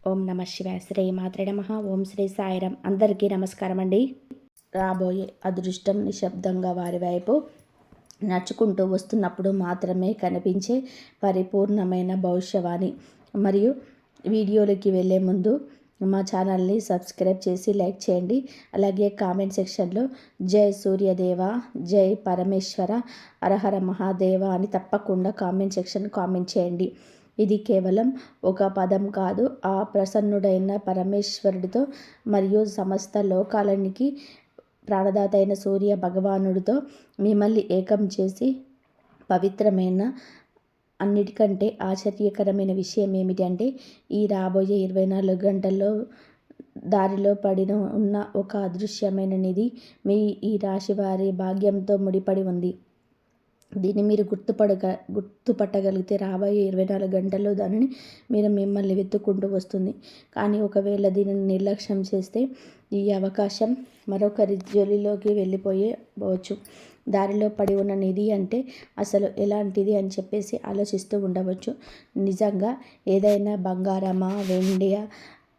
ఓం నమ శివాయ. శ్రీ మాత్రే నమః. ఓం శ్రీ సాయిరాం. అందరికీ నమస్కారం అండి. రాబోయే అదృష్టం నిశ్శబ్దంగా వారి వైపు నడుచుకుంటూ వస్తున్నప్పుడు మాత్రమే కనిపించే పరిపూర్ణమైన భవిష్యవాణి. మరియు వీడియోలోకి వెళ్ళే ముందు మా ఛానల్ని సబ్స్క్రైబ్ చేసి లైక్ చేయండి. అలాగే కామెంట్ సెక్షన్లో జై సూర్యదేవ, జై పరమేశ్వర, హరహర మహాదేవ అని తప్పకుండా కామెంట్ సెక్షన్ కామెంట్ చేయండి. ఇది కేవలం ఒక పదం కాదు, ఆ ప్రసన్నుడైన పరమేశ్వరుడితో మరియు సమస్త లోకాలనికి ప్రాణదాత అయిన సూర్య భగవానుడితో మిమ్మల్ని ఏకం చేసి పవిత్రమైన అన్నిటికంటే ఆశ్చర్యకరమైన విషయం ఏమిటంటే ఈ రాబోయే 24 గంటల్లో దారిలో పడిన ఉన్న ఒక అదృశ్యమైన నిధి మీ ఈ రాశి వారి భాగ్యంతో ముడిపడి ఉంది. దీన్ని మీరు గుర్తుపట్టగలిగితే రాబోయే 24 గంటల్లో దానిని మిమ్మల్ని వెతుక్కుంటూ వస్తుంది. కానీ ఒకవేళ దీనిని నిర్లక్ష్యం చేస్తే ఈ అవకాశం మరొకరి జోలిలోకి వెళ్ళిపోవచ్చు. దారిలో పడి ఉన్న నిధి అంటే అసలు ఎలాంటిది అని చెప్పేసి ఆలోచిస్తూ ఉండవచ్చు. నిజంగా ఏదైనా బంగారమా, వెండియా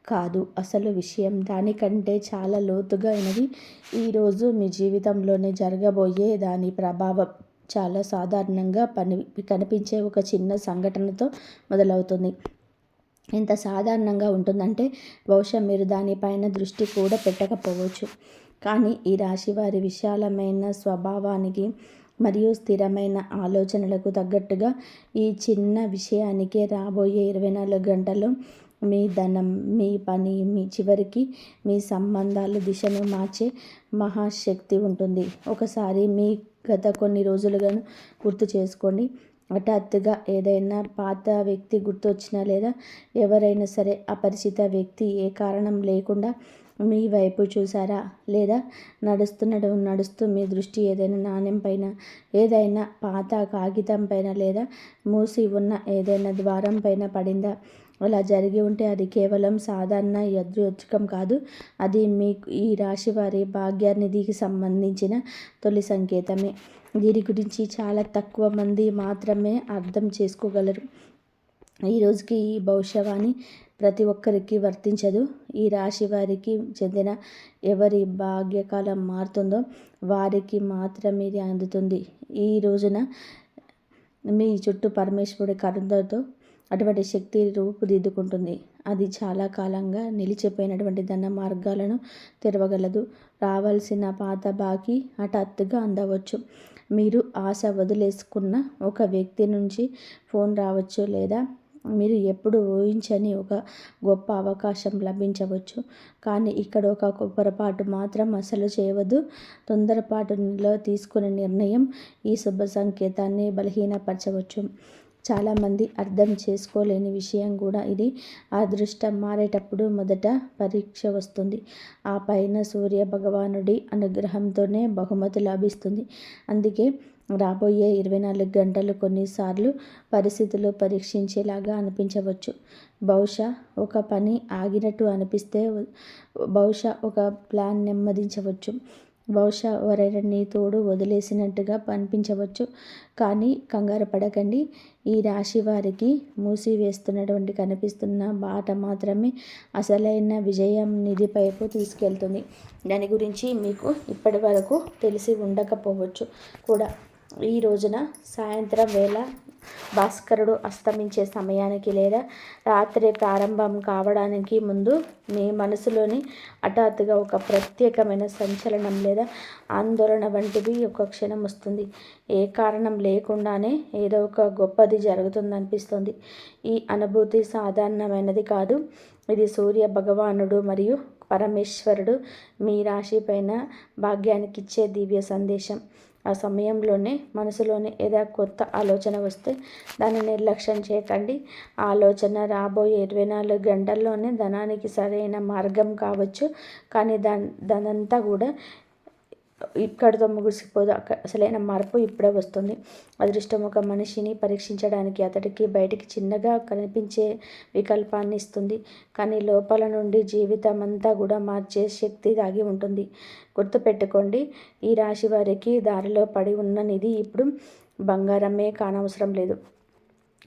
కాదు. అసలు విషయం దానికంటే చాలా లోతుగా అయినది. ఈరోజు మీ జీవితంలోనే జరగబోయే దాని ప్రభావం చాలా సాధారణంగా కనిపించే ఒక చిన్న సంఘటనతో మొదలవుతుంది. ఎంత సాధారణంగా ఉంటుందంటే బహుశా మీరు దానిపైన దృష్టి కూడా పెట్టకపోవచ్చు. కానీ ఈ రాశి వారి విశాలమైన స్వభావానికి మరియు స్థిరమైన ఆలోచనలకు తగ్గట్టుగా ఈ చిన్న విషయానికే రాబోయే 24 గంటల్లో మీ ధనం, మీ పని, మీ చివరికి మీ సంబంధాల దిశను మార్చే మహాశక్తి ఉంటుంది. ఒకసారి మీ గత కొన్ని రోజులుగాను గుర్తు చేసుకోండి. హఠాత్తుగా ఏదైనా పాత వ్యక్తి గుర్తొచ్చినా లేదా ఎవరైనా సరే అపరిచిత వ్యక్తి ఏ కారణం లేకుండా మీ వైపు చూసారా? లేదా నడుస్తూ మీ దృష్టి ఏదైనా నాణ్యం పైన, ఏదైనా పాత కాగితం పైన లేదా మూసి ఉన్న ఏదైనా ద్వారం పైన పడిందా? అలా జరిగి ఉంటే అది కేవలం సాధారణ యాదృచ్ఛికం కాదు. అది మీకు ఈ రాశి వారి భాగ్యనిధికి సంబంధించిన తొలి సంకేతమే. దీని గురించి చాలా తక్కువ మంది మాత్రమే అర్థం చేసుకోగలరు. ఈరోజుకి ఈ భవిష్యవాణి ప్రతి ఒక్కరికి వర్తించదు. ఈ రాశి వారికి చెందిన ఎవరి భాగ్యకాలం మారుతుందో వారికి మాత్రమే ఇది అందుతుంది. ఈ రోజున మీ చుట్టూ పరమేశ్వరుడి కరుణతో అటువంటి శక్తి రూపుదిద్దుకుంటుంది. అది చాలా కాలంగా నిలిచిపోయినటువంటి ధన మార్గాలను తెరవగలదు. రావాల్సిన పాత బాకీ హఠాత్తుగా అందవచ్చు. మీరు ఆశ వదిలేసుకున్న ఒక వ్యక్తి నుంచి ఫోన్ రావచ్చు, లేదా మీరు ఎప్పుడు ఊహించని ఒక గొప్ప అవకాశం లభించవచ్చు. కానీ ఇక్కడ ఒక పొరపాటు మాత్రం అసలు చేయవద్దు. తొందరపాటులో తీసుకునే నిర్ణయం ఈ శుభ సంకేతాన్ని బలహీనపరచవచ్చు. చాలామంది అర్థం చేసుకోలేని విషయం కూడా ఇది. అదృష్టం మారేటప్పుడు మొదట పరీక్ష వస్తుంది. ఆ పైన సూర్య భగవానుడి అనుగ్రహంతోనే బహుమతి లభిస్తుంది. అందుకే రాబోయే 24 గంటలు కొన్నిసార్లు పరిస్థితులు పరీక్షించేలాగా అనిపించవచ్చు. బహుశా ఒక పని ఆగినట్టు అనిపిస్తే, బహుశా ఒక ప్లాన్ నెమ్మదించవచ్చు, బహుశా ఎవరైనా నీ తోడు వదిలేసినట్టుగా అనిపించవచ్చు. కానీ కంగారు పడకండి. ఈ రాశి వారికి మూసివేస్తున్నటువంటి కనిపిస్తున్న బాట మాత్రమే అసలైన విజయం నిధి వైపు తీసుకెళ్తుంది. దాని గురించి మీకు ఇప్పటి వరకు తెలిసి ఉండకపోవచ్చు కూడా. ఈ రోజున సాయంత్రం వేళ భాస్కరుడు అస్తమించే సమయానికి లేదా రాత్రి ప్రారంభం కావడానికి ముందు మీ మనసులోని హఠాత్తుగా ఒక ప్రత్యేకమైన సంచలనం లేదా ఆందోళన వంటివి ఒక క్షణం వస్తుంది. ఏ కారణం లేకుండానే ఏదో ఒక గొప్పది జరుగుతుందనిపిస్తుంది. ఈ అనుభూతి సాధారణమైనది కాదు. ఇది సూర్య భగవానుడు మరియు పరమేశ్వరుడు మీ రాశి పైన భాగ్యానికిచ్చే దివ్య సందేశం. ఆ సమయంలోనే మనసులోనే ఏదో కొత్త ఆలోచన వస్తే దాన్ని నిర్లక్ష్యం చేయకండి. ఆ ఆలోచన రాబోయే 24 గంటల్లోనే ధనానికి సరైన మార్గం కావచ్చు. కానీ దానంతా కూడా ఇక్కడితో ముగిసిపోదు. అసలైన మార్పు ఇప్పుడే వస్తుంది. అదృష్టం ఒక మనిషిని పరీక్షించడానికి అతడికి బయటికి చిన్నగా కనిపించే వికల్పాన్ని ఇస్తుంది. కానీ లోపల నుండి జీవితం అంతా కూడా మార్చే శక్తి దాగి ఉంటుంది. గుర్తుపెట్టుకోండి, ఈ రాశి వారికి దారిలో పడి ఉన్న నిధి ఇప్పుడు బంగారమే కానవసరం లేదు.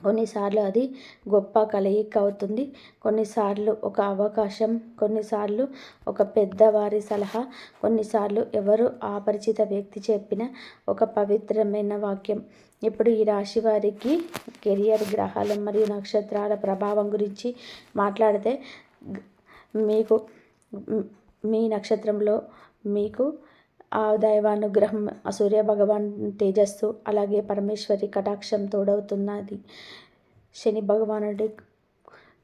కొన్నిసార్లు అది గొప్ప కలయిక అవుతుంది. కొన్నిసార్లు ఒక అవకాశం, కొన్నిసార్లు ఒక పెద్దవారి సలహా, కొన్నిసార్లు ఎవరు అపరిచిత వ్యక్తి చెప్పిన ఒక పవిత్రమైన వాక్యం. ఇప్పుడు ఈ రాశి వారికి కెరియర్, గ్రహాలు మరియు నక్షత్రాల ప్రభావం గురించి మాట్లాడితే మీకు మీ నక్షత్రంలో మీకు ఆ దైవానుగ్రహం, ఆ సూర్య భగవాన్ తేజస్సు, అలాగే పరమేశ్వరి కటాక్షం తోడవుతున్నది. శని భగవానుడి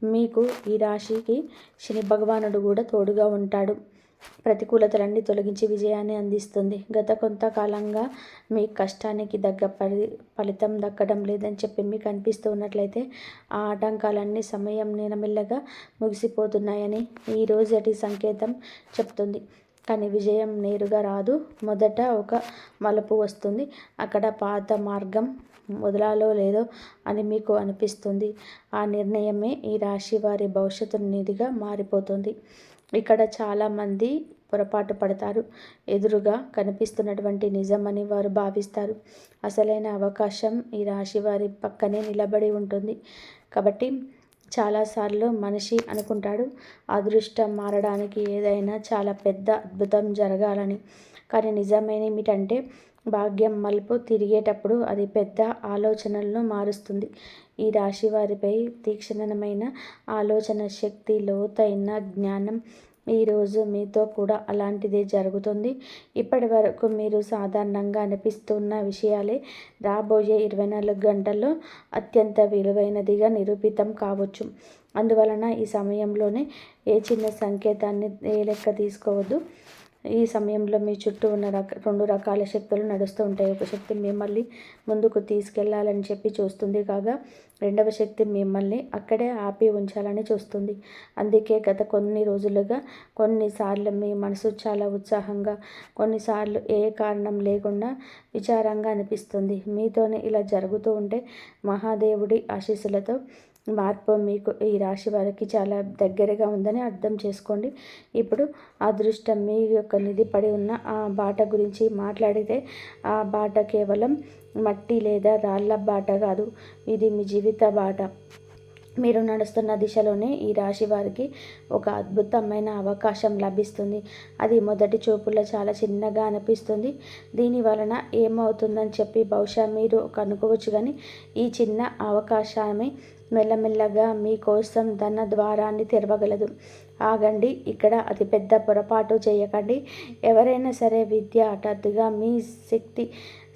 మీకు ఈ రాశికి శని భగవానుడు కూడా తోడుగా ఉంటాడు. ప్రతికూలతలన్నీ తొలగించి విజయాన్ని అందిస్తుంది. గత కొంతకాలంగా మీ కష్టానికి దగ్గ ఫలితం దక్కడం లేదని చెప్పి మీకు అనిపిస్తూ ఉన్నట్లయితే ఆ ఆటంకాలన్నీ సమయం నెమ్మదిగా ముగిసిపోతున్నాయని ఈ రోజటి సంకేతం చెప్తుంది. కానీ విజయం నేరుగా రాదు. మొదట ఒక మలుపు వస్తుంది. అక్కడ పాత మార్గం వదలాలో లేదో అని మీకు అనిపిస్తుంది. ఆ నిర్ణయమే ఈ రాశి వారి భవిష్యత్తు నిధిగా మారిపోతుంది. ఇక్కడ చాలామంది పొరపాటు పడతారు. ఎదురుగా కనిపిస్తున్నటువంటి నిజమని వారు భావిస్తారు. అసలైన అవకాశం ఈ రాశి వారి పక్కనే నిలబడి ఉంటుంది. కాబట్టి చాలాసార్లు మనిషి అనుకుంటాడు అదృష్టం మారడానికి ఏదైనా చాలా పెద్ద అద్భుతం జరగాలని. కానీ నిజమేమిటంటే భాగ్యం మలుపు తిరిగేటప్పుడు అది పెద్ద ఆలోచనలను మారుస్తుంది. ఈ రాశి వారిపై తీక్షణమైన ఆలోచన శక్తి, లోతైన జ్ఞానం. ఈరోజు మీతో కూడా అలాంటిదే జరుగుతుంది. ఇప్పటి వరకు మీరు సాధారణంగా అనిపిస్తున్న విషయాలే రాబోయే 24 గంటల్లో అత్యంత విలువైనదిగా నిరూపితం కావచ్చు. అందువలన ఈ సమయంలోనే ఏ చిన్న సంకేతాన్ని ఏ లెక్క తీసుకోవద్దు. ఈ సమయంలో మీ చుట్టూ ఉన్న రెండు రకాల శక్తులు నడుస్తూ ఉంటాయి. ఒక శక్తి మిమ్మల్ని ముందుకు తీసుకెళ్లాలని చెప్పి చూస్తుంది కాగా, రెండవ శక్తి మిమ్మల్ని అక్కడే ఆపి ఉంచాలని చూస్తుంది. అందుకే గత కొన్ని రోజులుగా కొన్నిసార్లు మీ మనసు చాలా ఉత్సాహంగా, కొన్నిసార్లు ఏ కారణం లేకుండా విచారంగా అనిపిస్తుంది. మీతోనే ఇలా జరుగుతూ ఉంటే మహాదేవుడి ఆశీస్సులతో మార్పు మీకు ఈ రాశి వారికి చాలా దగ్గరగా ఉందని అర్థం చేసుకోండి. ఇప్పుడు అదృష్టం మీ యొక్క నిధి పడి ఉన్న ఆ బాట గురించి మాట్లాడితే ఆ బాట కేవలం మట్టి లేదా రాళ్ళ బాట కాదు. ఇది మీ జీవిత బాట. మీరు నడుస్తున్న దిశలోనే ఈ రాశి వారికి ఒక అద్భుతమైన అవకాశం లభిస్తుంది. అది మొదటి చూపులో చాలా చిన్నగా అనిపిస్తుంది. దీని వలన ఏమవుతుందని చెప్పి బహుశా మీరు అనుకోవచ్చు. కానీ ఈ చిన్న అవకాశమే మెల్లమెల్లగా మీకోసం ధన ద్వారాన్ని తెరవగలదు. ఆగండి, ఇక్కడ అతిపెద్ద పొరపాటు చేయకండి. ఎవరైనా సరే విద్య హఠాత్తుగా మీ శక్తి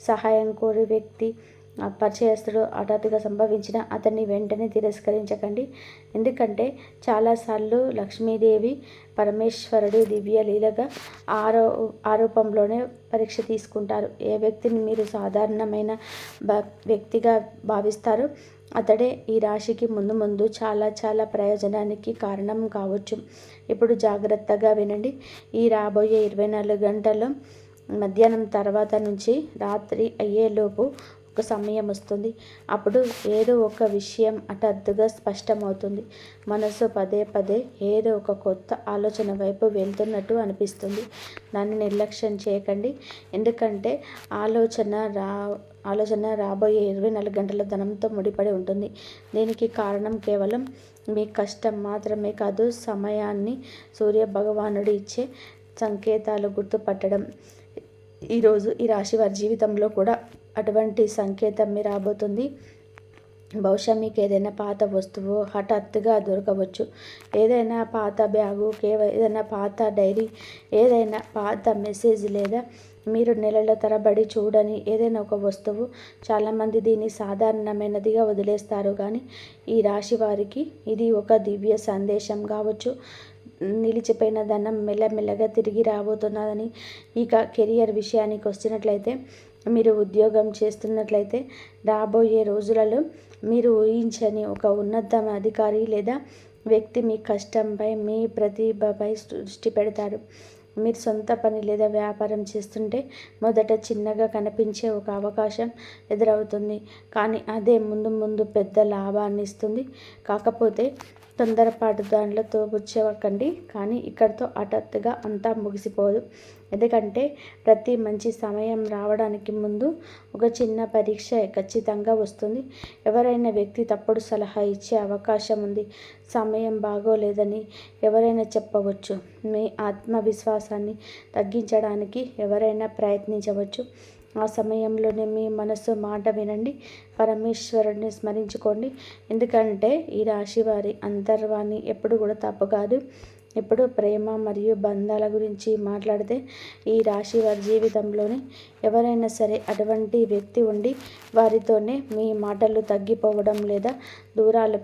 సహాయం కోరి వ్యక్తి పరిచయస్తుడు హఠాత్తుగా సంభవించిన అతన్ని వెంటనే తిరస్కరించకండి. ఎందుకంటే చాలాసార్లు లక్ష్మీదేవి పరమేశ్వరుడు దివ్య లీలగా ఆరోపంలోనే పరీక్ష తీసుకుంటారు. ఏ వ్యక్తిని మీరు సాధారణమైన వ్యక్తిగా భావిస్తారో అతడే ఈ రాశికి ముందు ముందు చాలా చాలా ప్రయోజనానికి కారణం కావచ్చు. ఇప్పుడు జాగ్రత్తగా వినండి. ఈ రాబోయే 24 గంటల్లో మధ్యాహ్నం తర్వాత నుంచి రాత్రి అయ్యేలోపు ఒక సమయం వస్తుంది. అప్పుడు ఏదో ఒక విషయం హఠాత్తుగా స్పష్టమవుతుంది. మనసు పదే పదే ఏదో ఒక కొత్త ఆలోచన వైపు వెళ్తున్నట్టు అనిపిస్తుంది. దాన్ని నిర్లక్ష్యం చేయకండి. ఎందుకంటే ఆలోచన రాబోయే 24 గంటల ధనంతో ముడిపడి ఉంటుంది. దీనికి కారణం కేవలం మీ కష్టం మాత్రమే కాదు, సమయాన్ని సూర్య భగవానుడు ఇచ్చే సంకేతాలు గుర్తుపట్టడం. ఈరోజు ఈ రాశి వారి జీవితంలో కూడా అటువంటి సంకేతం రాబోతుంది. బహుశా మీకు ఏదైనా పాత వస్తువు హఠాత్తుగా దొరకవచ్చు. ఏదైనా పాత బ్యాగు, ఏదైనా పాత డైరీ, ఏదైనా పాత మెసేజ్, లేదా మీరు నెలల తరబడి చూడని ఏదైనా ఒక వస్తువు. చాలామంది దీన్ని సాధారణమైనదిగా వదిలేస్తారు. కానీ ఈ రాశి వారికి ఇది ఒక దివ్య సందేశం కావచ్చు. నిలిచిపోయిన ధనం మెల్లమెల్లగా తిరిగి రాబోతున్నదని. ఇక కెరియర్ విషయానికి వచ్చినట్లయితే, మీరు ఉద్యోగం చేస్తున్నట్లయితే రాబోయే రోజులలో మీరు ఊహించని ఒక ఉన్నత అధికారి లేదా వ్యక్తి మీ కష్టంపై, మీ ప్రతిభపై దృష్టి పెడతారు. మీరు సొంత పని లేదా వ్యాపారం చేస్తుంటే మొదట చిన్నగా కనిపించే ఒక అవకాశం ఎదురవుతుంది. కానీ అదే ముందు ముందు పెద్ద లాభాన్ని ఇస్తుంది. కాకపోతే తొందరపాటు దానిలో తోబుచ్చవకండి. కానీ ఇక్కడితో హఠాత్తుగా అంతా ముగిసిపోదు. ఎందుకంటే ప్రతి మంచి సమయం రావడానికి ముందు ఒక చిన్న పరీక్ష ఖచ్చితంగా వస్తుంది. ఎవరైనా వ్యక్తి తప్పుడు సలహా ఇచ్చే అవకాశం ఉంది. సమయం బాగోలేదని ఎవరైనా చెప్పవచ్చు. మీ ఆత్మవిశ్వాసాన్ని తగ్గించడానికి ఎవరైనా ప్రయత్నించవచ్చు. ఆ సమయంలోనే మీ మనసు మాట వినండి. పరమేశ్వరుడిని స్మరించుకోండి. ఎందుకంటే ఈ రాశి వారి అంతర్వాణి ఎప్పుడు కూడా తప్పు కాదు. ఇప్పుడు ప్రేమ మరియు బంధాల గురించి మాట్లాడితే ఈ రాశి వారి జీవితంలోనే ఎవరైనా సరే అటువంటి వ్యక్తి ఉండి వారితోనే మీ మాటలు తగ్గిపోవడం లేదా దూరాలు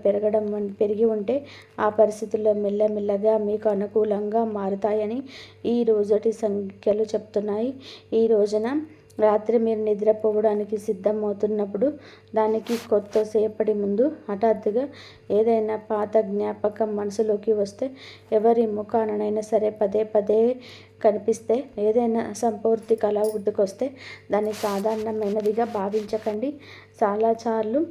పెరిగి ఉంటే ఆ పరిస్థితుల్లో మెల్లమెల్లగా మీకు అనుకూలంగా మారుతాయని ఈ రోజటి సంఖ్యలు చెప్తున్నాయి. ఈ రోజున రాత్రి మీరు నిద్రపోవడానికి సిద్ధమవుతున్నప్పుడు దానికి కొద్దిసేపటి ముందు హఠాత్తుగా ఏదైనా పాత జ్ఞాపకం మనసులోకి వస్తే, ఎవరి ముఖానైనా సరే పదే పదే కనిపిస్తే, ఏదైనా సంపూర్తి కళ గుర్తుకొస్తే దాన్ని సాధారణమైనదిగా భావించకండి. చాలాసార్లు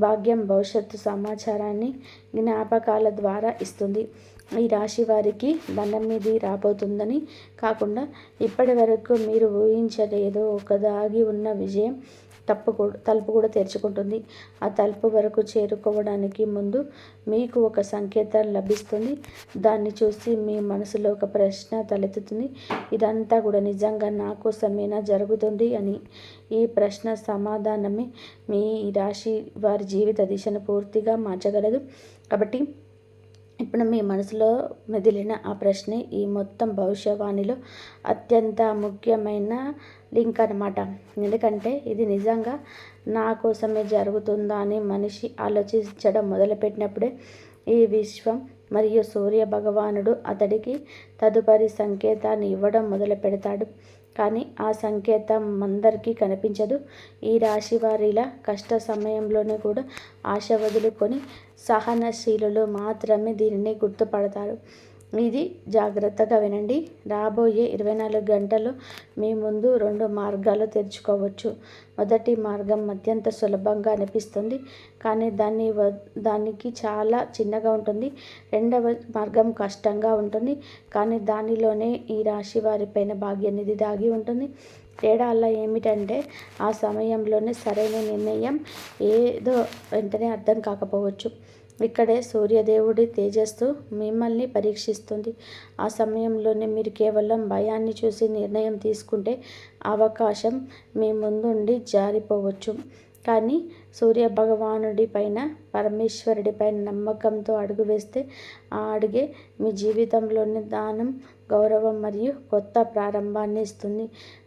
భాగ్యం భవిష్యత్తు సమాచారాన్ని జ్ఞాపకాల ద్వారా ఇస్తుంది. ఈ రాశి వారికి ధనం మీది రాబోతుందని కాకుండా ఇప్పటి వరకు మీరు ఊహించలేదో ఒక దాగి ఉన్న విజయం తలుపు కూడా తెరుచుకుంటుంది. ఆ తలుపు వరకు చేరుకోవడానికి ముందు మీకు ఒక సంకేతం లభిస్తుంది. దాన్ని చూసి మీ మనసులో ఒక ప్రశ్న తలెత్తుతుంది. ఇదంతా కూడా నిజంగా నా కోసమేనా జరుగుతుంది అని. ఈ ప్రశ్న సమాధానమే మీ రాశి వారి జీవిత దిశను పూర్తిగా మార్చగలదు. కాబట్టి ఇప్పుడు మీ మనసులో మెదిలిన ఆ ప్రశ్నే ఈ మొత్తం భవిష్యవాణిలో అత్యంత ముఖ్యమైన లింక్ అన్నమాట. ఎందుకంటే ఇది నిజంగా నా కోసమే జరుగుతుందా అని మనిషి ఆలోచించడం మొదలుపెట్టినప్పుడే ఈ విశ్వం మరియు సూర్య భగవానుడు అతడికి తదుపరి సంకేతాన్ని ఇవ్వడం మొదలు పెడతాడు. కానీ ఆ సంకేతం అందరికీ కనిపించదు. ఈ రాశి వారిలా కష్ట సమయంలోనే కూడా ఆశ వదులుకొని సహనశీలులు మాత్రమే దీనిని గుర్తుపడతారు. ఇది జాగ్రత్తగా వినండి. రాబోయే 24 గంటలు మీ ముందు 2 మార్గాలు తెరుచుకోవచ్చు. మొదటి మార్గం అత్యంత సులభంగా అనిపిస్తుంది, కానీ దానికి చాలా చిన్నగా ఉంటుంది. రెండవ మార్గం కష్టంగా ఉంటుంది, కానీ దానిలోనే ఈ రాశి వారిపైన భాగ్యనిధి దాగి ఉంటుంది. తేడా అలా ఏమిటంటే ఆ సమయంలోనే సరైన నిర్ణయం ఏదో వెంటనే అర్థం కాకపోవచ్చు. ఇక్కడే సూర్యదేవుడి తేజస్సు మిమ్మల్ని పరీక్షిస్తుంది. ఆ సమయంలోనే మీరు కేవలం భయాన్ని చూసి నిర్ణయం తీసుకుంటే అవకాశం మీ ముందుండి జారిపోవచ్చు. కానీ సూర్య భగవానుడి పైన, పరమేశ్వరుడి పైన నమ్మకంతో అడుగు వేస్తే ఆ అడుగే మీ జీవితంలోని దానం, గౌరవం మరియు కొత్త ప్రారంభాన్ని ఇస్తుంది.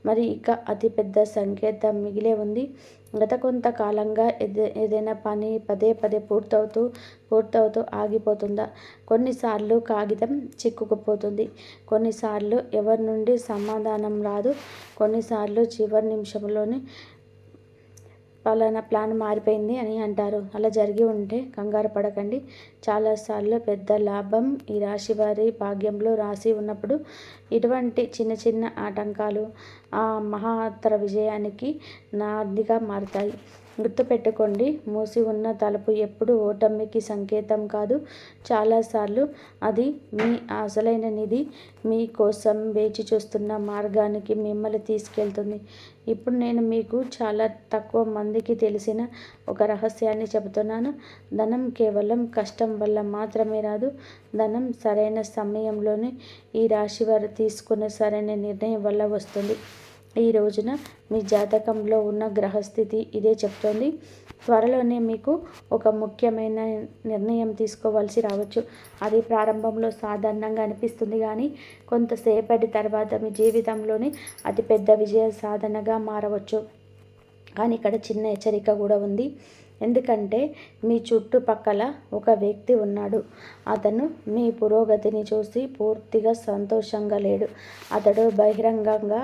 మరి ఇక అతిపెద్ద సంకేతం మిగిలే ఉంది. గత కొంతకాలంగా ఏదైనా పని పదే పదే పూర్తవుతూ ఆగిపోతుందా? కొన్నిసార్లు కాగితం చిక్కుకుపోతుంది, కొన్నిసార్లు ఎవరి నుండి సమాధానం రాదు, కొన్నిసార్లు చివరి నిమిషంలోనే పలానా ప్లాన్ మారిపోయింది అని అంటారు. అలా జరిగి ఉంటే కంగారు పడకండి. చాలాసార్లు పెద్ద లాభం ఈ రాశి వారి భాగ్యంలో రాసి ఉన్నప్పుడు ఇటువంటి చిన్న చిన్న ఆటంకాలు ఆ మహత్తర విజయానికి నాందిగా మారుతాయి. గుర్తుపెట్టుకోండి, మూసి ఉన్న తలుపు ఎప్పుడు ఓటమికి సంకేతం కాదు. చాలాసార్లు అది మీ అసలైన నిధి మీ కోసం వేచి చూస్తున్న మార్గానికి మిమ్మల్ని తీసుకెళ్తుంది. ఇప్పుడు నేను మీకు చాలా తక్కువ మందికి తెలిసిన ఒక రహస్యాన్ని చెబుతున్నాను. ధనం కేవలం కష్టం వల్ల మాత్రమే రాదు. ధనం సరైన సమయంలోనే ఈ రాశి వారు తీసుకునే సరైన నిర్ణయం వల్ల వస్తుంది. ఈ రోజున మీ జాతకంలో ఉన్న గ్రహస్థితి ఇదే చెప్తోంది. త్వరలోనే మీకు ఒక ముఖ్యమైన నిర్ణయం తీసుకోవాల్సి రావచ్చు. అది ప్రారంభంలో సాధారణంగా అనిపిస్తుంది, కానీ కొంతసేపటి తర్వాత మీ జీవితంలోని అతిపెద్ద విజయ సాధనగా మారవచ్చు. కానీ ఇక్కడ చిన్న హెచ్చరిక కూడా ఉంది. ఎందుకంటే మీ చుట్టుపక్కల ఒక వ్యక్తి ఉన్నాడు. అతను మీ పురోగతిని చూసి పూర్తిగా సంతోషంగా లేడు. అతడు బహిరంగంగా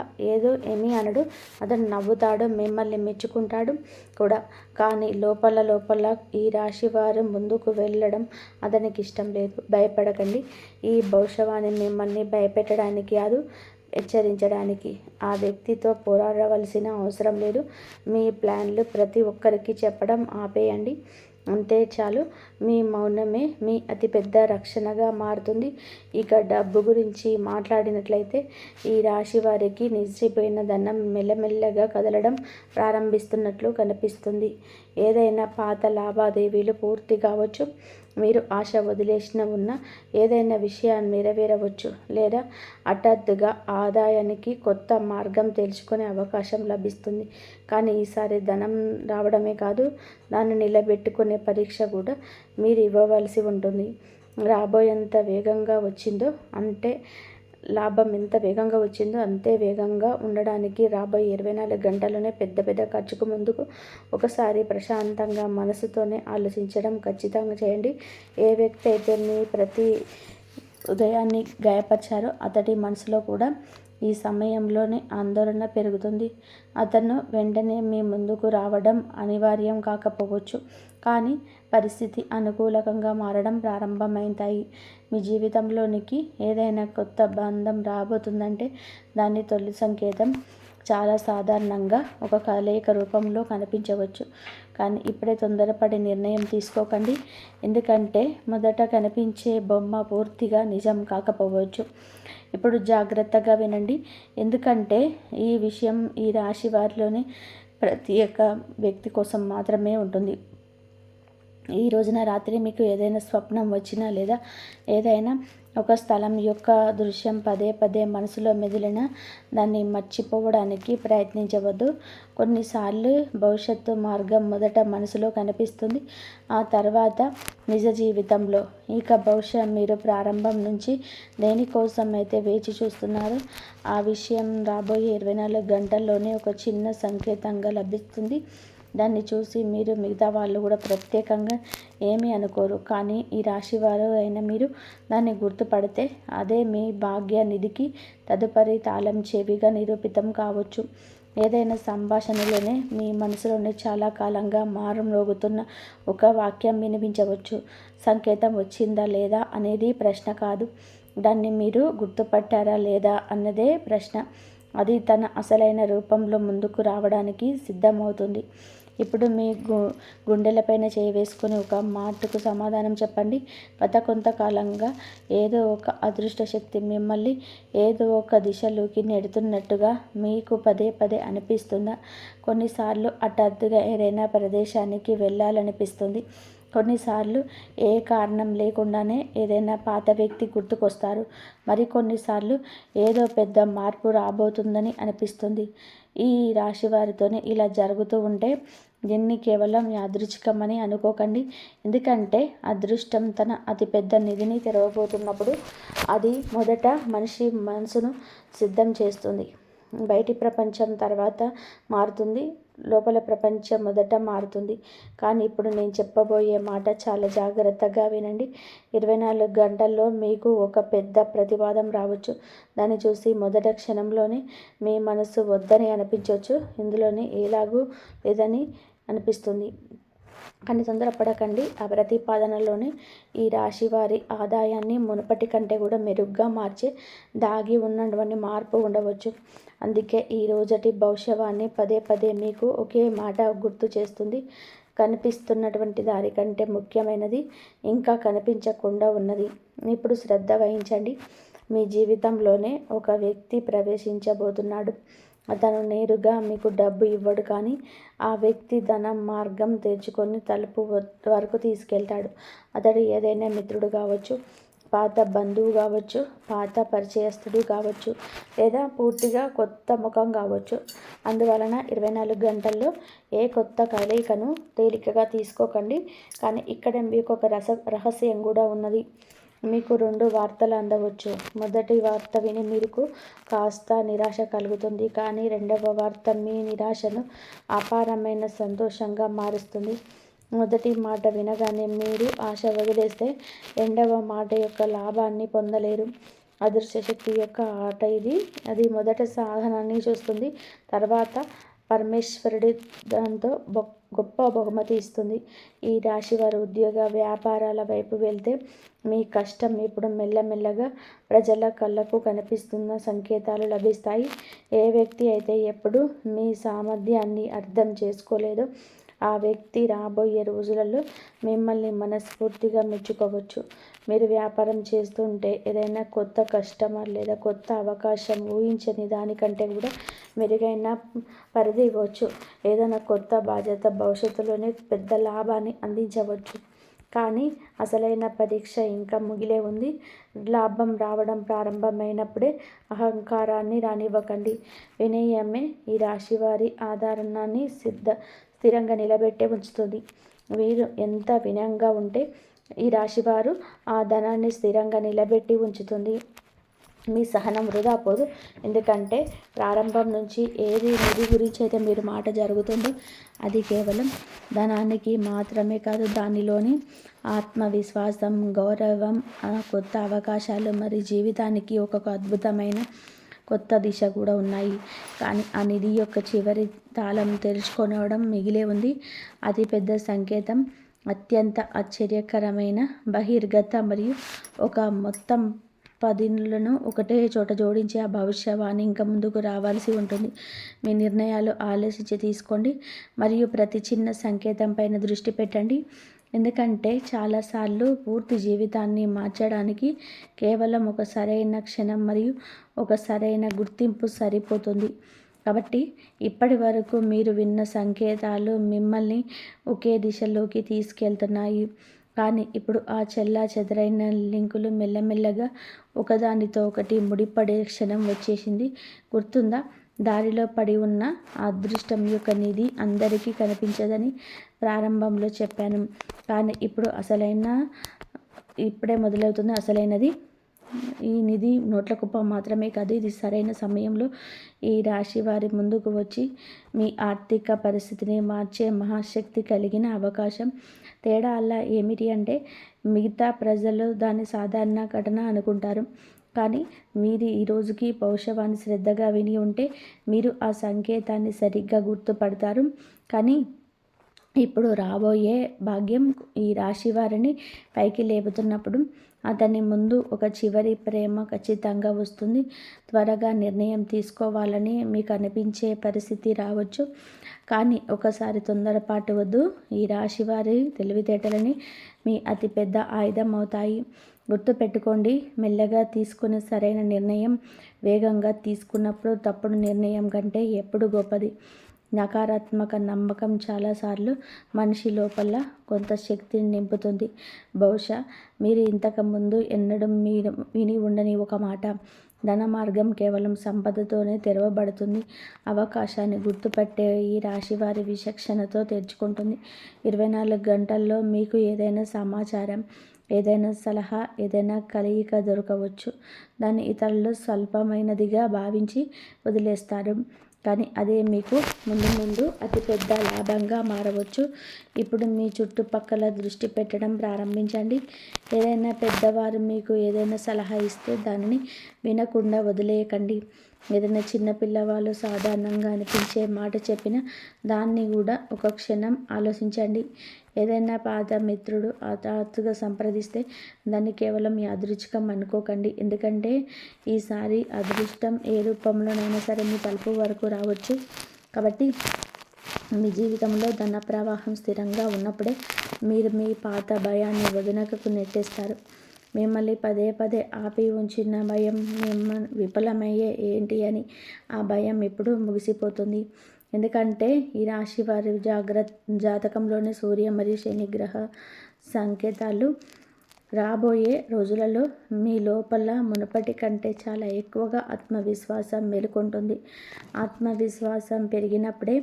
ఏమీ అనడు. అతను నవ్వుతాడు, మిమ్మల్ని మెచ్చుకుంటాడు కూడా. కానీ లోపల ఈ రాశి వారు ముందుకు వెళ్ళడం అతనికి ఇష్టం లేదు. భయపడకండి. ఈ భవిష్యవాణి మిమ్మల్ని భయపెట్టడానికి కాదు, హెచ్చరించడానికి. ఆ వ్యక్తితో పోరాడవలసిన అవసరం లేదు. మీ ప్లాన్లు ప్రతి ఒక్కరికి చెప్పడం ఆపేయండి. అంతే చాలు. మీ మౌనమే మీ అతిపెద్ద రక్షణగా మారుతుంది. ఇక డబ్బు గురించి మాట్లాడినట్లయితే ఈ రాశి వారికి నిలిచిపోయిన ధనం మెల్లమెల్లగా కదలడం ప్రారంభిస్తున్నట్లు కనిపిస్తుంది. ఏదైనా పాత లావాదేవీలు పూర్తి కావచ్చు. మీరు ఆశ వదిలేసిన ఉన్న ఏదైనా విషయాన్ని నెరవేరవచ్చు. లేదా హఠాత్తుగా ఆదాయానికి కొత్త మార్గం తెలుసుకునే అవకాశం లభిస్తుంది. కానీ ఈసారి ధనం రావడమే కాదు, దాన్ని నిలబెట్టుకునే పరీక్ష కూడా మీరు ఇవ్వవలసి ఉంటుంది. రాబోయేంత వేగంగా వచ్చిందో అంటే లాభం ఎంత వేగంగా వచ్చిందో అంతే వేగంగా ఉండడానికి రాబోయే 24 గంటల్లోనే పెద్ద పెద్ద ఖర్చుకు ముందుకు ఒకసారి ప్రశాంతంగా మనసుతోనే ఆలోచించడం ఖచ్చితంగా చేయండి. ఏ వ్యక్తి అయితే మీ ప్రతి ఉదయాన్ని గాయపరిచారో అతడి మనసులో కూడా ఈ సమయంలోనే ఆందోళన పెరుగుతుంది. అతను వెంటనే మీ ముందుకు రావడం అనివార్యం కాకపోవచ్చు, కానీ పరిస్థితి అనుకూలంగా మారడం ప్రారంభమవుతాయి. మీ జీవితంలోనికి ఏదైనా కొత్త బంధం రాబోతుందంటే దాని తొలి సంకేతం చాలా సాధారణంగా ఒక కలయిక రూపంలో కనిపించవచ్చు. కానీ ఇప్పుడే తొందరపడి నిర్ణయం తీసుకోకండి. ఎందుకంటే మొదట కనిపించే బొమ్మ పూర్తిగా నిజం కాకపోవచ్చు. ఇప్పుడు జాగ్రత్తగా వినండి, ఎందుకంటే ఈ విషయం ఈ రాశి వారిలోని ప్రత్యేక వ్యక్తి కోసం మాత్రమే ఉంటుంది. ఈ రోజున రాత్రి మీకు ఏదైనా స్వప్నం వచ్చినా లేదా ఏదైనా ఒక స్థలం యొక్క దృశ్యం పదే పదే మనసులో మెదిలిన దాన్ని మర్చిపోవడానికి ప్రయత్నించవద్దు. కొన్నిసార్లు భవిష్యత్తు మార్గం మొదట మనసులో కనిపిస్తుంది, ఆ తర్వాత నిజ జీవితంలో. ఇక బహుశా మీరు ప్రారంభం నుంచి దేనికోసం అయితే వేచి చూస్తున్నారో ఆ విషయం రాబోయే 24 గంటల్లోనే ఒక చిన్న సంకేతంగా లభిస్తుంది. దాన్ని చూసి మీరు మిగతా వాళ్ళు కూడా ప్రత్యేకంగా ఏమీ అనుకోరు. కానీ ఈ రాశివారు అయిన మీరు దాన్ని గుర్తుపడితే అదే మీ భాగ్య నిధికి తదుపరి తాళం చెవిగా నిరూపితం కావచ్చు. ఏదైనా సంభాషణలోనే మీ మనసులోనే చాలా కాలంగా మారుమ్రోగుతున్న ఒక వాక్యం వినిపించవచ్చు. సంకేతం వచ్చిందా లేదా అనేది ప్రశ్న కాదు, దాన్ని మీరు గుర్తుపట్టారా లేదా అన్నదే ప్రశ్న. అది తన అసలైన రూపంలో ముందుకు రావడానికి సిద్ధమవుతుంది. ఇప్పుడు మీ గుండెలపైన చేయి వేసుకొని ఒక మాటకు సమాధానం చెప్పండి. గత కొంతకాలంగా ఏదో ఒక అదృష్ట శక్తి మిమ్మల్ని ఏదో ఒక దిశలోకి నెడుతున్నట్టుగా మీకు పదే పదే అనిపిస్తుందా? కొన్నిసార్లు హఠాత్తుగా ఏదైనా ప్రదేశానికి వెళ్ళాలనిపిస్తుంది. కొన్నిసార్లు ఏ కారణం లేకుండానే ఏదైనా పాత వ్యక్తి గుర్తుకొస్తారు. మరికొన్నిసార్లు ఏదో పెద్ద మార్పు రాబోతుందని అనిపిస్తుంది. ఈ రాశి వారితోనే ఇలా జరుగుతూ ఉంటే దీన్ని కేవలం యాదృచ్ఛికమని అనుకోకండి. ఎందుకంటే అదృష్టం తన అతిపెద్ద నిధిని తెరవబోతున్నప్పుడు అది మొదట మనిషి మనసును సిద్ధం చేస్తుంది. బయటి ప్రపంచం తర్వాత మారుతుంది, లోపల ప్రపంచం మొదట మారుతుంది. కానీ ఇప్పుడు నేను చెప్పబోయే మాట చాలా జాగ్రత్తగా వినండి. 24 గంటల్లో మీకు ఒక పెద్ద ప్రతివాదం రావచ్చు. దాన్ని చూసి మొదటి క్షణంలోనే మీ మనసు వద్దని అనిపించవచ్చు, ఇందులోనే ఎలాగూ లేదని అనిపిస్తుంది. కానీ తొందరపడకండి. ఆ ప్రతిపాదనలోనే ఈ రాశి వారి ఆదాయాన్ని మునుపటి కంటే కూడా మెరుగ్గా మార్చే దాగి ఉన్నటువంటి మార్పు ఉండవచ్చు. అందుకే ఈ రోజటి భవిష్యవాణి పదే పదే మీకు ఒకే మాట గుర్తు చేస్తుంది. కనిపిస్తున్నటువంటి దారి కంటే ముఖ్యమైనది ఇంకా కనిపించకుండా ఉన్నది. ఇప్పుడు శ్రద్ధ వహించండి. మీ జీవితంలోనే ఒక వ్యక్తి ప్రవేశించబోతున్నాడు. అతను నేరుగా మీకు డబ్బు ఇవ్వడు, కానీ ఆ వ్యక్తి ధనం మార్గం తెరుచుకొని తలుపు వరకు తీసుకెళ్తాడు. అతడు ఏదైనా మిత్రుడు కావచ్చు, పాత బంధువు కావచ్చు, పాత పరిచయస్తుడు కావచ్చు, లేదా పూర్తిగా కొత్త ముఖం కావచ్చు. అందువలన 24 గంటల్లో ఏ కొత్త కలయికను తేలికగా తీసుకోకండి. కానీ ఇక్కడ మీకు ఒక రహస్యం కూడా ఉన్నది. మీకు 2 వార్తలు అందవచ్చు. మొదటి వార్త విని మీకు కాస్త నిరాశ కలుగుతుంది, కానీ రెండవ వార్త మీ నిరాశను అపారమైన సంతోషంగా మారుస్తుంది. మొదటి మాట వినగానే మీరు ఆశ వదిలేస్తే రెండవ మాట యొక్క లాభాన్ని పొందలేరు. అదృశ్య శక్తి యొక్క ఆట ఇది. అది మొదట సాధనాన్ని చూస్తుంది, తర్వాత పరమేశ్వరుడి దాంతో గొప్ప బహుమతి ఇస్తుంది. ఈ రాశి వారు ఉద్యోగ వ్యాపారాల వైపు వెళ్తే మీ కష్టం ఇప్పుడు మెల్లమెల్లగా ప్రజల కళ్ళకు కనిపిస్తున్న సంకేతాలు లభిస్తాయి. ఏ వ్యక్తి అయితే ఎప్పుడు మీ సామర్థ్యాన్ని అర్థం చేసుకోలేదో ఆ వ్యక్తి రాబోయే రోజులలో మిమ్మల్ని మనస్ఫూర్తిగా మెచ్చుకోవచ్చు. మీరు వ్యాపారం చేస్తుంటే ఏదైనా కొత్త కస్టమర్ లేదా కొత్త అవకాశం ఊహించని దానికంటే కూడా మెరుగైన పరిధి ఇవ్వచ్చు. ఏదైనా కొత్త బాధ్యత భవిష్యత్తులోనే పెద్ద లాభాన్ని అందించవచ్చు. కానీ అసలైన పరీక్ష ఇంకా మిగిలే ఉంది. లాభం రావడం ప్రారంభమైనప్పుడే అహంకారాన్ని రానివ్వకండి. వినయమే ఈ రాశివారి ఆదరణని స్థిరంగా నిలబెట్టే ఉంచుతుంది. వీరు ఎంత వినయంగా ఉంటే ఈ రాశివారు ఆ ధనాన్ని స్థిరంగా నిలబెట్టి ఉంచుతుంది. మీ సహనం వృధా పోదు. ఎందుకంటే ప్రారంభం నుంచి ఏది నిధి గురించి అయితే మీరు మాట జరుగుతుందో అది కేవలం ధనానికి మాత్రమే కాదు, దానిలోని ఆత్మవిశ్వాసం, గౌరవం, కొత్త అవకాశాలు మరి జీవితానికి ఒక అద్భుతమైన కొత్త దిశ కూడా ఉన్నాయి. కానీ ఆ నిధి యొక్క చివరి తాళం తెరుచుకోవడం మిగిలే ఉంది. అతి పెద్ద సంకేతం అత్యంత ఆశ్చర్యకరమైన బహిర్గత మరియు ఒక మొత్తం 10 ఒకటే చోట జోడించి ఆ భవిష్యవాణి ఇంకా ముందుకు రావాల్సి ఉంటుంది. మీ నిర్ణయాలు ఆలోచించి తీసుకోండి మరియు ప్రతి చిన్న సంకేతం పైన దృష్టి పెట్టండి. ఎందుకంటే చాలాసార్లు పూర్తి జీవితాన్ని మార్చడానికి కేవలం ఒక సరైన క్షణం మరియు ఒక సరైన గుర్తింపు సరిపోతుంది. కాబట్టి ఇప్పటి వరకు మీరు విన్న సంకేతాలు మిమ్మల్ని ఒకే దిశలోకి తీసుకెళ్తున్నాయి. కానీ ఇప్పుడు ఆ చెల్లాచెదరైన లింకులు మెల్లమెల్లగా ఒకదానితో ఒకటి ముడిపడే క్షణం వచ్చేసింది. గుర్తుందా? దారిలో పడి ఉన్న అదృష్టం యొక్క నిధి అందరికీ కనిపించదని ప్రారంభంలో చెప్పాను. కానీ ఇప్పుడే మొదలవుతుంది అసలైనది. ఈ నిధి నోట్ల కుప్ప మాత్రమే కాదు, ఇది సరైన సమయంలో ఈ రాశి వారి ముందుకు వచ్చి మీ ఆర్థిక పరిస్థితిని మార్చే మహాశక్తి కలిగిన అవకాశం. తేడా అలా ఏమిటి అంటే మిగతా ప్రజలు దాన్ని సాధారణ ఘటన అనుకుంటారు. కానీ మీరు ఈ రోజుకి భవిష్యవాణి శ్రద్ధగా విని ఉంటే మీరు ఆ సంకేతాన్ని సరిగ్గా గుర్తుపడతారు. కానీ ఇప్పుడు రాబోయే భాగ్యం ఈ రాశి వారిని పైకి లేపుతున్నప్పుడు అతని ముందు ఒక చివరి ప్రేమ ఖచ్చితంగా వస్తుంది. త్వరగా నిర్ణయం తీసుకోవాలని మీకు అనిపించే పరిస్థితి రావచ్చు. కానీ ఒకసారి తొందరపాటు వద్దు. ఈ రాశి వారి తెలివితేటలని మీ అతిపెద్ద ఆయుధం అవుతాయి. గుర్తుపెట్టుకోండి, మెల్లగా తీసుకునే సరైన నిర్ణయం వేగంగా తీసుకున్నప్పుడు తప్పుడు నిర్ణయం కంటే ఎప్పుడు గొప్పది. నకారాత్మక నమ్మకం చాలాసార్లు మనిషి లోపల కొంత శక్తిని నింపుతుంది. బహుశా మీరు ఇంతకుముందు ఎన్నడూ విని ఉండని ఒక మాట, ధన మార్గం కేవలం సంపదతోనే తెరవబడుతుంది. అవకాశాన్ని గుర్తుపట్టే ఈ రాశి వారి విచక్షణతో తెరుచుకుంటుంది. 24 గంటల్లో మీకు ఏదైనా సమాచారం, ఏదైనా సలహా, ఏదైనా కలయిక దొరకవచ్చు. దాన్ని ఇతరులు స్వల్పమైనదిగా భావించి వదిలేస్తారు. కానీ అదే మీకు ముందు అతిపెద్ద లాభంగా మారవచ్చు. ఇప్పుడు మీ చుట్టుపక్కల దృష్టి పెట్టడం ప్రారంభించండి. ఏదైనా పెద్దవారు మీకు ఏదైనా సలహా ఇస్తే దానిని వినకుండా వదిలేయకండి. ఏదైనా చిన్న పిల్లవాళ్ళు సాధారణంగా అనిపించే మాట చెప్పినా దాన్ని కూడా ఒక క్షణం ఆలోచించండి. ఏదైనా పాత మిత్రుడు హఠాత్తుగా సంప్రదిస్తే దాన్ని కేవలం యాదృచ్ఛికం అనుకోకండి. ఎందుకంటే ఈసారి అదృష్టం ఏ రూపంలోనైనా సరే మీ తలుపు వరకు రావచ్చు. కాబట్టి మీ జీవితంలో ధన ప్రవాహం స్థిరంగా ఉన్నప్పుడే మీరు మీ పాత భయాన్ని వదినకు నెట్టేస్తారు. మిమ్మల్ని పదే పదే ఆపి ఉంచిన భయం విఫలమయ్యే ఏంటి అని ఆ భయం ఎప్పుడూ ముగిసిపోతుంది. ఎందుకంటే ఈ రాశి వారి జాతకంలోని సూర్య మరియు శని గ్రహ సంకేతాలు రాబోయే రోజులలో మీ లోపల మునుపటి కంటే చాలా ఎక్కువగా ఆత్మవిశ్వాసం మేలుకొంటుంది. ఆత్మవిశ్వాసం పెరిగినప్పుడే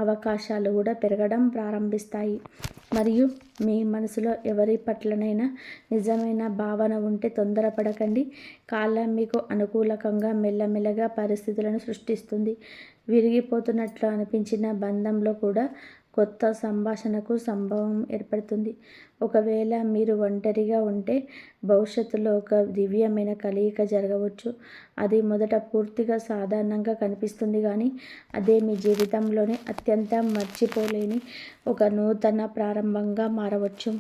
అవకాశాలు కూడా పెరగడం ప్రారంభిస్తాయి. మరియు మీ మనసులో ఎవరి పట్లనైనా నిజమైన భావన ఉంటే తొందరపడకండి. కాలం మీకు అనుకూలకంగా మెల్లమెల్లగా పరిస్థితులను సృష్టిస్తుంది. విరిగిపోతున్నట్లు అనిపించిన బంధంలో కూడా కొత్త సంభాషణకు సంభవం ఏర్పడుతుంది. ఒకవేళ మీరు ఒంటరిగా ఉంటే భవిష్యత్తులో ఒక దివ్యమైన కలయిక జరగవచ్చు. అది మొదట పూర్తిగా సాధారణంగా కనిపిస్తుంది, కానీ అదే మీ జీవితంలోనే అత్యంత మర్చిపోలేని ఒక నూతన ప్రారంభంగా మారవచ్చు.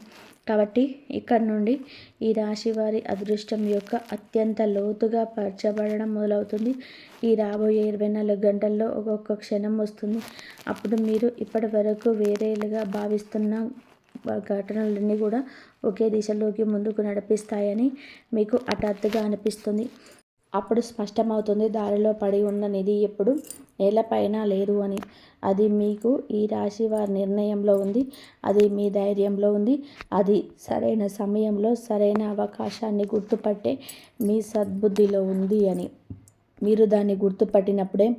కాబట్టి ఇక్కడ నుండి ఈ రాశి వారి అదృష్టం యొక్క అత్యంత లోతుగా పరచబడడం మొదలవుతుంది. ఈ రాబోయే 24 గంటల్లో ఒక్కొక్క క్షణం వస్తుంది. అప్పుడు మీరు ఇప్పటి వరకు వేరేలుగా భావిస్తున్న ఘటనలన్నీ కూడా ఒకే దిశలోకి ముందుకు నడిపిస్తాయని మీకు హఠాత్తుగా అనిపిస్తుంది. అప్పుడు స్పష్టమవుతుంది దారిలో పడి ఉన్న నిధి ఎప్పుడు నేలపైన లేదు అని. అది మీకు ఈ రాశి వారి నిర్ణయంలో ఉంది, అది మీ ధైర్యంలో ఉంది, అది సరైన సమయంలో సరైన అవకాశాన్ని గుర్తుపట్టే మీ సద్బుద్ధిలో ఉంది అని. మీరు దాన్ని గుర్తుపట్టినప్పుడే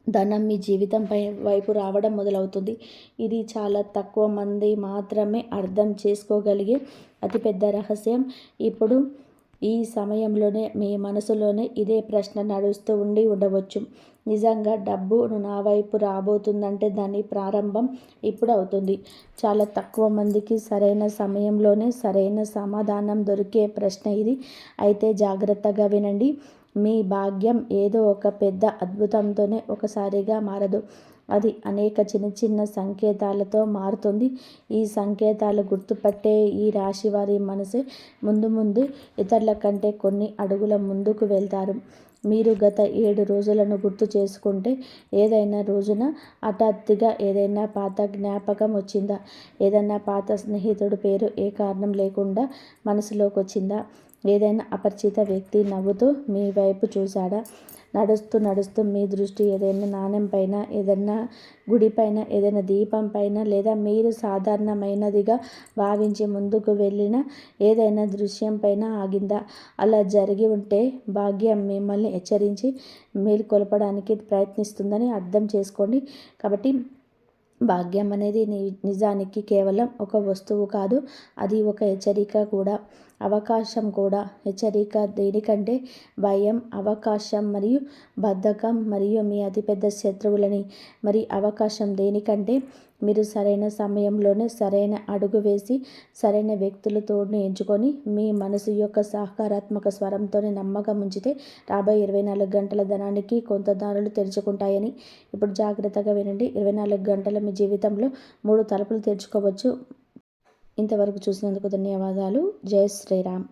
ధనం మీ జీవితంపై వైపు రావడం మొదలవుతుంది. ఇది చాలా తక్కువ మంది మాత్రమే అర్థం చేసుకోగలిగే అతిపెద్ద రహస్యం. ఇప్పుడు ఈ సమయంలోనే మీ మనసులోనే ఇదే ప్రశ్న నడుస్తూ ఉండవచ్చు. నిజంగా డబ్బు నా వైపు రాబోతుందంటే దాని ప్రారంభం ఇప్పుడు అవుతుంది. చాలా తక్కువ మందికి సరైన సమయంలోనే సరైన సమాధానం దొరికే ప్రశ్న ఇది. అయితే జాగ్రత్తగా వినండి. మీ భాగ్యం ఏదో ఒక పెద్ద అద్భుతంతోనే ఒకసారిగా మారదు. అది అనేక చిన్న చిన్న సంకేతాలతో మారుతుంది. ఈ సంకేతాలు గుర్తుపట్టే ఈ రాశి వారి మనసే ముందు ఇతరుల కంటే కొన్ని అడుగుల ముందుకు వెళ్తారు. మీరు గత 7 రోజులను గుర్తు చేసుకుంటే ఏదైనా రోజున హఠాత్తుగా ఏదైనా పాత జ్ఞాపకం వచ్చిందా? ఏదైనా పాత స్నేహితుడి పేరు ఏ కారణం లేకుండా మనసులోకి వచ్చిందా? ఏదైనా అపరిచిత వ్యక్తి నవ్వుతూ మీ వైపు చూశాడా? నడుస్తూ మీ దృష్టి ఏదైనా నాణెం పైన, ఏదైనా గుడి పైన, ఏదైనా దీపం పైన, లేదా మీరు సాధారణమైనదిగా భావించి ముందుకు వెళ్ళిన ఏదైనా దృశ్యం పైన ఆగిందా? అలా జరిగి ఉంటే భాగ్యం మిమ్మల్ని హెచ్చరించి మేలుకొల్పడానికి ప్రయత్నిస్తుందని అర్థం చేసుకోండి. కాబట్టి భాగ్యం అనేది నిజానికి కేవలం ఒక వస్తువు కాదు, అది ఒక హెచ్చరిక కూడా, అవకాశం కూడా. హెచ్చరిక దేనికంటే భయం, అవకాశం మరియు బద్ధకం మరియు మీ అతిపెద్ద శత్రువులని. మరి అవకాశం దేనికంటే మీరు సరైన సమయంలోనే సరైన అడుగు వేసి సరైన వ్యక్తుల తోడుని ఎంచుకొని మీ మనసు యొక్క సహకారాత్మక స్వరంతోనే నమ్మకం ఉంచితే రాబోయే 24 గంటల ధనానికి కొంత దారులు తెరుచుకుంటాయని. ఇప్పుడు జాగ్రత్తగా వినండి. 24 గంటల మీ జీవితంలో 3 తలుపులు తెరుచుకోవచ్చు. ఇంతవరకు చూసినందుకు ధన్యవాదాలు. జై శ్రీరామ్.